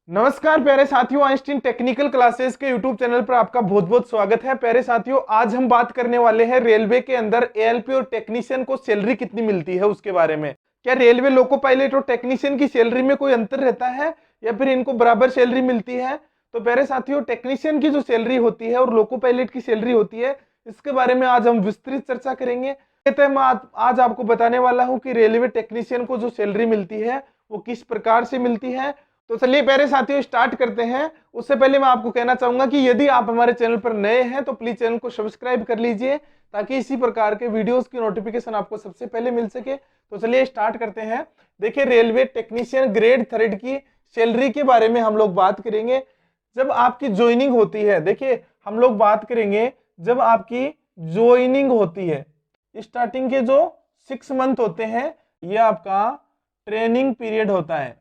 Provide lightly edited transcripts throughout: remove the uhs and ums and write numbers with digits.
नमस्कार प्यारे साथियों, आइंस्टीन टेक्निकल क्लासेस के यूट्यूब चैनल पर आपका बहुत बहुत स्वागत है। प्यारे साथियों, आज हम बात करने वाले हैं रेलवे के अंदर एएलपी और टेक्नीशियन को सैलरी कितनी मिलती है उसके बारे में। क्या रेलवे लोको पायलट और टेक्नीशियन की सैलरी में कोई अंतर रहता है या फिर इनको बराबर सैलरी मिलती है? तो प्यारे साथियों, टेक्नीशियन की जो सैलरी होती है और लोको पायलट की सैलरी होती है, इसके बारे में आज हम विस्तृत चर्चा करेंगे। मैं आज आपको बताने वाला हूं कि रेलवे टेक्नीशियन को जो सैलरी मिलती है वो किस प्रकार से मिलती है। तो चलिए प्यारे साथियों, स्टार्ट करते हैं। उससे पहले मैं आपको कहना चाहूंगा कि यदि आप हमारे चैनल पर नए हैं तो प्लीज चैनल को सब्सक्राइब कर लीजिए ताकि इसी प्रकार के वीडियोस की नोटिफिकेशन आपको सबसे पहले मिल सके। तो चलिए स्टार्ट करते हैं। देखिए, रेलवे टेक्नीशियन ग्रेड 3 की सैलरी के बारे में हम लोग बात करेंगे जब आपकी ज्वाइनिंग होती है। देखिए, हम लोग बात करेंगे जब आपकी ज्वाइनिंग होती है। स्टार्टिंग के जो 6 मंथ होते हैं ये आपका ट्रेनिंग पीरियड होता है,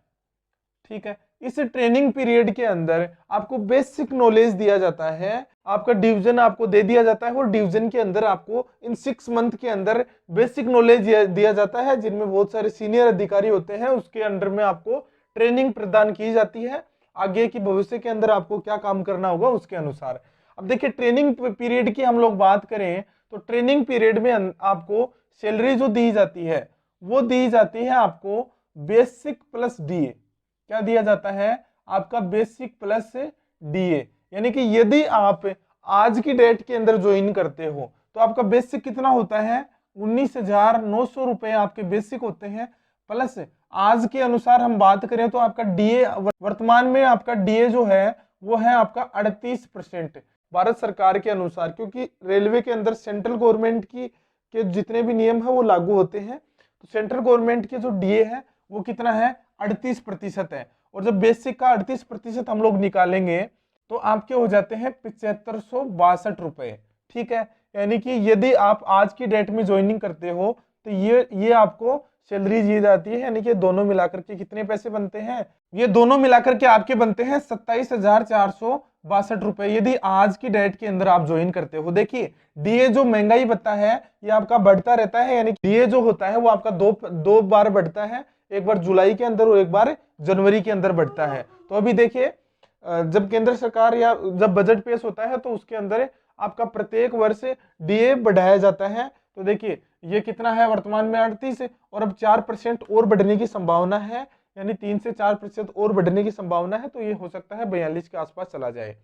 ठीक है। इस ट्रेनिंग पीरियड के अंदर आपको बेसिक नॉलेज दिया जाता है, आपका डिवीजन आपको दे दिया जाता है और डिवीजन के अंदर आपको इन 6 मंथ के अंदर बेसिक नॉलेज दिया जाता है, जिनमें बहुत सारे सीनियर अधिकारी होते हैं। उसके अंडर में आपको ट्रेनिंग प्रदान की जाती है आगे की भविष्य के अंदर आपको क्या काम करना होगा उसके अनुसार। अब देखिए, ट्रेनिंग पीरियड की हम लोग बात करें तो ट्रेनिंग पीरियड में आपको सैलरी जो दी जाती है वो दी जाती है आपको बेसिक प्लस डीए। क्या दिया जाता है? आपका बेसिक प्लस डीए। यानी कि यदि आप आज की डेट के अंदर ज्वाइन करते हो तो आपका बेसिक कितना होता है? 19,900 रुपए आपके बेसिक होते हैं। प्लस आज के अनुसार हम बात करें तो आपका डीए, वर्तमान में आपका डीए जो है वो है आपका 38% भारत सरकार के अनुसार, क्योंकि रेलवे के अंदर सेंट्रल गवर्नमेंट की के जितने भी नियम है वो लागू होते हैं। तो सेंट्रल गवर्नमेंट के जो डीए है वो कितना है? 38% है। और जब बेसिक का 38% हम लोग निकालेंगे तो आपके हो जाते हैं 7562 रुपए, ठीक है। यानी कि यदि आप आज की डेट में ज्वाइनिंग करते हो तो ये आपको सैलरी दी जाती है। यानी कि दोनों मिलाकर के कितने पैसे बनते हैं? ये दोनों मिलाकर के आपके बनते हैं 27,462 रुपए, यदि आज की डेट के अंदर आप ज्वाइन करते हो। देखिए, डीए जो महंगाई भत्ता है ये आपका बढ़ता रहता है। यानी डीए जो होता है वो आपका दो बार बढ़ता है, एक बार जुलाई के अंदर और एक बार जनवरी के अंदर बढ़ता है। तो अभी देखिए, जब केंद्र सरकार या जब बजट पेश होता है तो उसके अंदर आपका प्रत्येक वर्ष डीए बढ़ाया जाता है। तो देखिए, ये कितना है? वर्तमान में 38 और अब 4% और बढ़ने की संभावना है, यानी 3 से 4% और बढ़ने की संभावना है। तो ये हो सकता है 42 के आसपास चला जाए।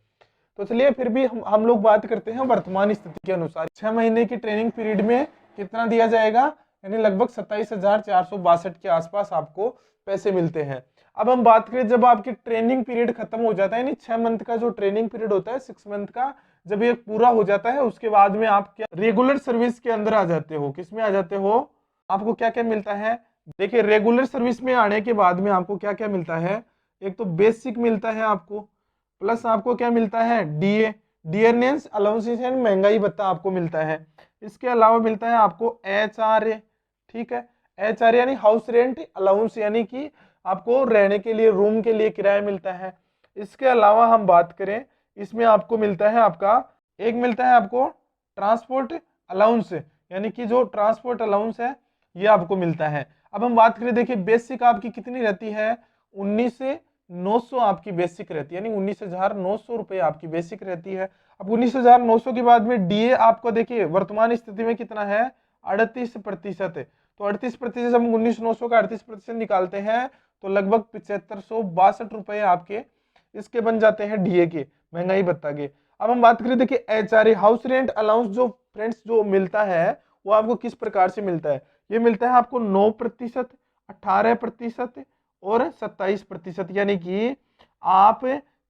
तो चलिए फिर भी हम लोग बात करते हैं वर्तमान स्थिति के अनुसार 6 महीने की ट्रेनिंग पीरियड में कितना दिया जाएगा, यानी लगभग 27,462 के आसपास आपको पैसे मिलते हैं। अब हम बात करें जब आपकी ट्रेनिंग पीरियड खत्म हो जाता है, यानी 6 मंथ का जो ट्रेनिंग पीरियड होता है, 6 मंथ का, जब ये पूरा हो जाता है उसके बाद में आप क्या रेगुलर सर्विस के अंदर आ जाते हो। किस में आ जाते हो? आपको क्या क्या मिलता है? देखिए, रेगुलर सर्विस में आने के बाद में आपको क्या क्या मिलता है? एक तो बेसिक मिलता है आपको, प्लस आपको क्या मिलता है? डीए, डियरनेस अलाउंस एंड महंगाई भत्ता आपको मिलता है। इसके अलावा मिलता है आपको एचआरए, ठीक है। एचआरए यानी हाउस रेंट अलाउंस, यानी कि आपको रहने के लिए, रूम के लिए किराया मिलता है। इसके अलावा हम बात करें, इसमें आपको मिलता है एक मिलता है आपको ट्रांसपोर्ट अलाउंस, यानी कि जो ट्रांसपोर्ट अलाउंस है ये आपको मिलता है। अब हम बात करें, देखिए बेसिक आपकी कितनी रहती है? 19,900 आपकी बेसिक रहती है, यानी 19,900 रुपए आपकी बेसिक रहती है। अब 19,900 के बाद में डीए आपको देखिए वर्तमान स्थिति में कितना है? 38%। तो 38%, हम 19,900 का 38% निकालते हैं तो लगभग 7562 रुपए आपके इसके बन जाते हैं डीए के, महंगाई भत्ता के। अब हम बात करें, देखिए एचआरए हाउस रेंट अलाउंस जो फ्रेंड्स जो मिलता है वो आपको किस प्रकार से मिलता है? ये मिलता है आपको 9%, 18% और 27%। यानी कि आप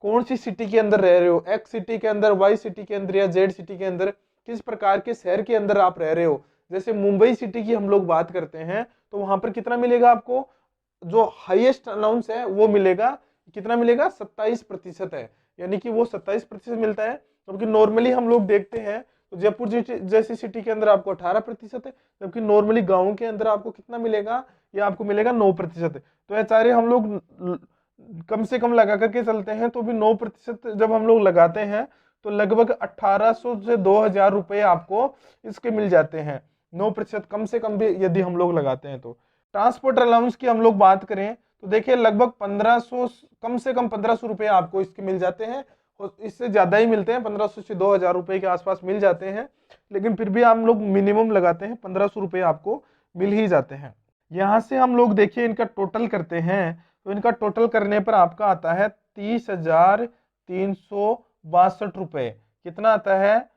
कौन सी सिटी के अंदर रह रहे हो, एक्स सिटी के अंदर, वाई सिटी के अंदर या जेड सिटी के अंदर, किस प्रकार के शहर के अंदर आप रह रहे हो। जैसे मुंबई सिटी की हम लोग बात करते हैं तो वहां पर कितना मिलेगा आपको? जो हाईएस्ट अलाउंस है वो मिलेगा, कितना मिलेगा? 27% है, यानी कि वो 27% मिलता है। जबकि नॉर्मली हम लोग देखते हैं तो जयपुर जैसी सिटी के अंदर आपको 18% है, जबकि नॉर्मली गाँव के अंदर आपको कितना मिलेगा? ये आपको मिलेगा 9%। तो एचआरए हम लोग कम से कम लगा करके चलते हैं तो भी 9% जब हम लोग लगाते हैं तो लगभग 1800 से 2000 रुपए आपको इसके मिल जाते हैं। 9% कम से कम भी यदि हम लोग लगाते हैं तो। ट्रांसपोर्ट अलाउंस की हम लोग बात करें तो देखिए लगभग 1500, कम से कम 1500 रुपये आपको इसके मिल जाते हैं, और इससे ज़्यादा ही मिलते हैं, 1500 से 2000 रुपये के आसपास मिल जाते हैं, लेकिन फिर भी हम लोग मिनिमम लगाते हैं, 1500 रुपये आपको मिल ही जाते हैं। यहाँ से हम लोग देखिए इनका टोटल करते हैं, तो इनका टोटल करने पर आपका आता है 30,362 रुपये। कितना आता है?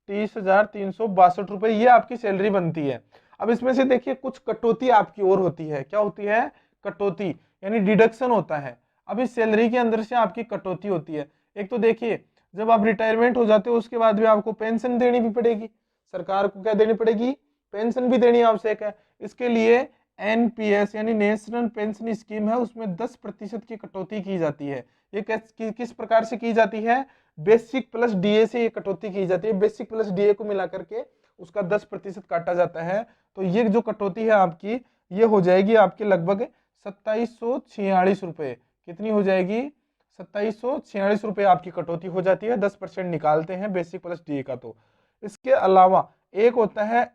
30,362 रुपये, ये आपकी सैलरी बनती है। अब इसमें से देखिए कुछ कटौती आपकी और होती है। क्या होती है? कटौती, यानी डिडक्शन होता है। अब इस सैलरी के अंदर से आपकी कटौती होती है। एक तो देखिए जब आप रिटायरमेंट हो जाते हो उसके बाद भी आपको पेंशन देनी भी पड़ेगी, सरकार को क्या देनी पड़ेगी? पेंशन भी देनी आवश्यक है। इसके लिए एनपीएस यानी नेशनल पेंशन स्कीम है, उसमें 10% की कटौती की जाती है। ये किस प्रकार से की जाती है? बेसिक प्लस डीए से ये कटौती की जाती है। बेसिक प्लस डीए को मिला करके उसका 10% काटा जाता है। तो ये जो कटौती है आपकी, ये हो जाएगी आपके लगभग 2746 रुपये। कितनी हो जाएगी? 2746 रुपये आपकी कटौती हो जाती है, 10% निकालते हैं बेसिक प्लस डीए का। तो इसके अलावा एक होता है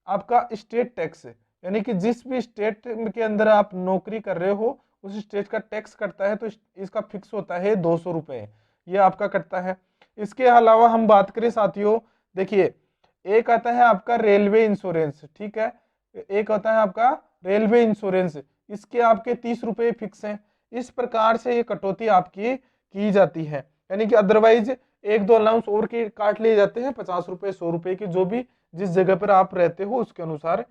आपका स्टेट टैक्स, यानी कि जिस भी स्टेट के अंदर आप नौकरी कर रहे हो उस स्टेट का टैक्स कटता है, तो इसका फिक्स होता है 200 रुपये, ये आपका कटता है। इसके अलावा हम बात करें साथियों, देखिए एक आता है आपका रेलवे इंश्योरेंस, ठीक है, एक होता है आपका रेलवे इंश्योरेंस, इसके आपके 30 रुपये फिक्स हैं। इस प्रकार से ये कटौती आपकी की जाती है, यानी कि अदरवाइज एक दो अलाउंस और के काट लिए जाते हैं, 50 रुपये 100 रुपये की, जो भी जिस जगह पर आप रहते हो उसके अनुसार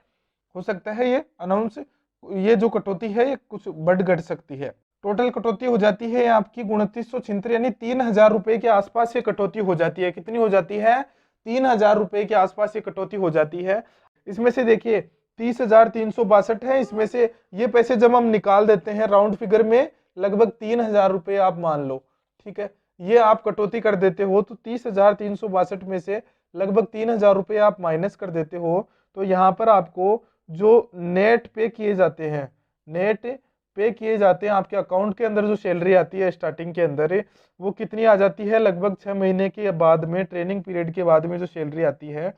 हो सकता है ये अनाउंस, ये जो कटौती है ये कुछ बढ़ घट सकती है। टोटल कटौती हो जाती है आपकी 2976, यानी 3000 रुपये के आसपास ये कटौती हो जाती है। कितनी हो जाती है? 3000 रुपये के आसपास ये कटौती हो जाती है। इसमें से देखिए 30,362 है, इसमें से ये पैसे जब हम निकाल देते हैं राउंड फिगर में, लगभग 3000 रुपये आप मान लो, ठीक है, ये आप कटौती कर देते हो, तो 30,362 में से लगभग 3000 रुपये आप माइनस कर देते हो, तो यहाँ पर आपको जो नेट पे किए जाते हैं, नेट पे किए जाते हैं आपके अकाउंट के अंदर, जो सैलरी आती है स्टार्टिंग के अंदर, वो कितनी आ जाती है? लगभग 6 महीने के बाद में, ट्रेनिंग पीरियड के बाद में जो सैलरी आती है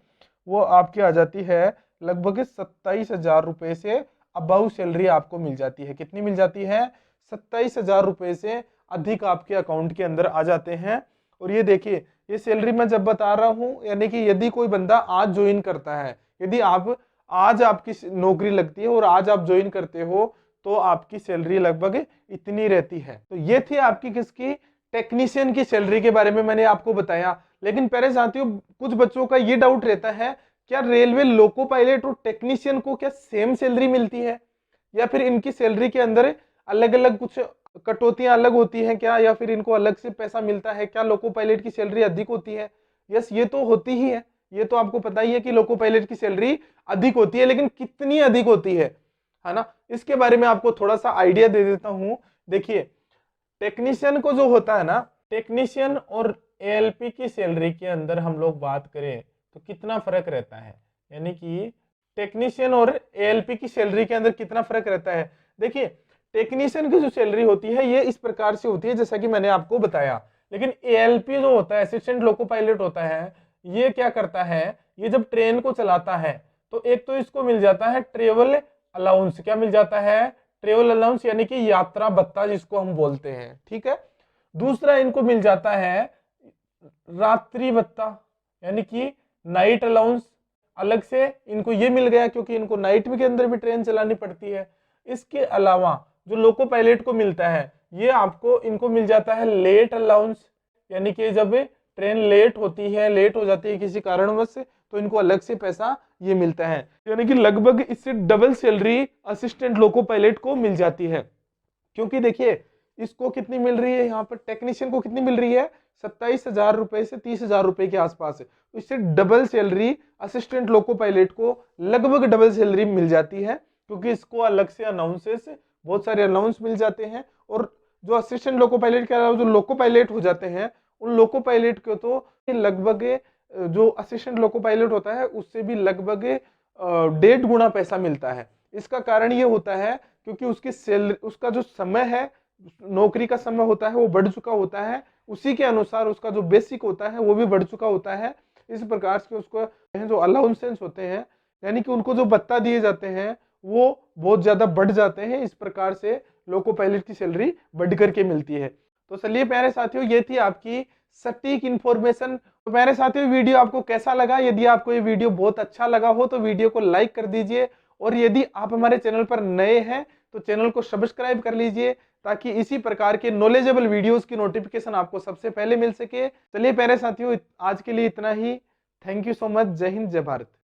वो आपकी आ जाती है लगभग 27,000 रुपये से अबाउ सैलरी आपको मिल जाती है। कितनी मिल जाती है? 27,000 रुपये से अधिक आपके अकाउंट के अंदर आ जाते हैं। और ये देखिए ये सैलरी मैं जब बता रहा हूँ, यानी कि यदि कोई बंदा आज ज्वाइन करता है, यदि आप आज आपकी नौकरी लगती है और आज आप ज्वाइन करते हो, तो आपकी सैलरी लगभग इतनी रहती है। तो ये थी आपकी किसकी? टेक्नीशियन की सैलरी के बारे में मैंने आपको बताया। लेकिन प्यारे साथियों, कुछ बच्चों का ये डाउट रहता है, क्या रेलवे लोको पायलट और टेक्नीशियन को क्या सेम सैलरी मिलती है, या फिर इनकी सैलरी के अंदर अलग अलग कुछ कटौतियां अलग होती हैं क्या, या फिर इनको अलग से पैसा मिलता है? क्या लोको पायलट की सैलरी अधिक होती है? यस, ये तो होती ही है, ये तो आपको पता ही है कि लोको पायलट की सैलरी अधिक होती है, लेकिन कितनी अधिक होती है ना, इसके बारे में आपको थोड़ा सा आइडिया दे देता हूं। देखिए टेक्नीशियन को जो होता है ना, टेक्नीशियन और एएलपी की सैलरी के अंदर हम लोग बात करें तो कितना फर्क रहता है, यानी कि टेक्नीशियन और एएलपी की सैलरी के अंदर कितना फर्क रहता है। देखिए टेक्नीशियन की जो सैलरी होती है ये इस प्रकार से होती है जैसा कि मैंने आपको बताया, लेकिन एएलपी जो होता है, असिस्टेंट लोको पायलट होता है, ये क्या करता है, ये जब ट्रेन को चलाता है तो एक तो इसको मिल जाता है ट्रेवल अलाउंस। क्या मिल जाता है? ट्रेवल अलाउंस, यानी कि यात्रा भत्ता जिसको हम बोलते हैं, ठीक है। दूसरा इनको मिल जाता है रात्रि भत्ता, यानी कि नाइट अलाउंस, अलग से इनको ये मिल गया क्योंकि इनको नाइट में के अंदर भी ट्रेन चलानी पड़ती है। इसके अलावा जो लोको पायलट को मिलता है, ये आपको इनको मिल जाता है लेट अलाउंस, यानी कि जब ट्रेन लेट होती है, लेट हो जाती है किसी कारणवश, तो इनको अलग से पैसा ये मिलता है, यानी कि लगभग इससे double salary assistant loco pilot को मिल जाती है। क्योंकि देखिए इसको कितनी मिल रही है, यहाँ पर टेक्नीशियन को कितनी मिल रही है? 27,000 रुपए से 30,000 रुपए के आसपास है, तो इससे double salary assistant loco pilot को लगभग डबल सैलरी मिल जाती है, क्योंकि इसको अलग से अनाउंसेस, बहुत सारे अनाउंस मिल जाते हैं। और जो असिस्टेंट लोको पायलट के अलावा जो लोको पायलट हो जाते हैं, उन लोको पायलट को तो लगभग जो असिस्टेंट लोको पायलट होता है उससे भी लगभग 1.5 गुना पैसा मिलता है। इसका कारण ये होता है क्योंकि उसकी सैलरी, उसका जो समय है, नौकरी का समय होता है वो बढ़ चुका होता है, उसी के अनुसार उसका जो बेसिक होता है वो भी बढ़ चुका होता है। इस प्रकार से उसको जो अलाउंसेंस होते हैं, यानी कि उनको जो भत्ता दिए जाते हैं वो बहुत ज्यादा बढ़ जाते हैं। इस प्रकार से लोको पायलट की सैलरी बढ़ करके मिलती है। तो चलिए प्यारे साथियों, ये थी आपकी सटीक इन्फॉर्मेशन। तो प्यारे साथियों, वीडियो आपको कैसा लगा? यदि आपको ये वीडियो बहुत अच्छा लगा हो तो वीडियो को लाइक कर दीजिए, और यदि आप हमारे चैनल पर नए हैं तो चैनल को सब्सक्राइब कर लीजिए, ताकि इसी प्रकार के नॉलेजेबल वीडियोस की नोटिफिकेशन आपको सबसे पहले मिल सके। चलिए प्यारे साथियों, आज के लिए इतना ही। Thank you so much. जय हिंद, जय भारत।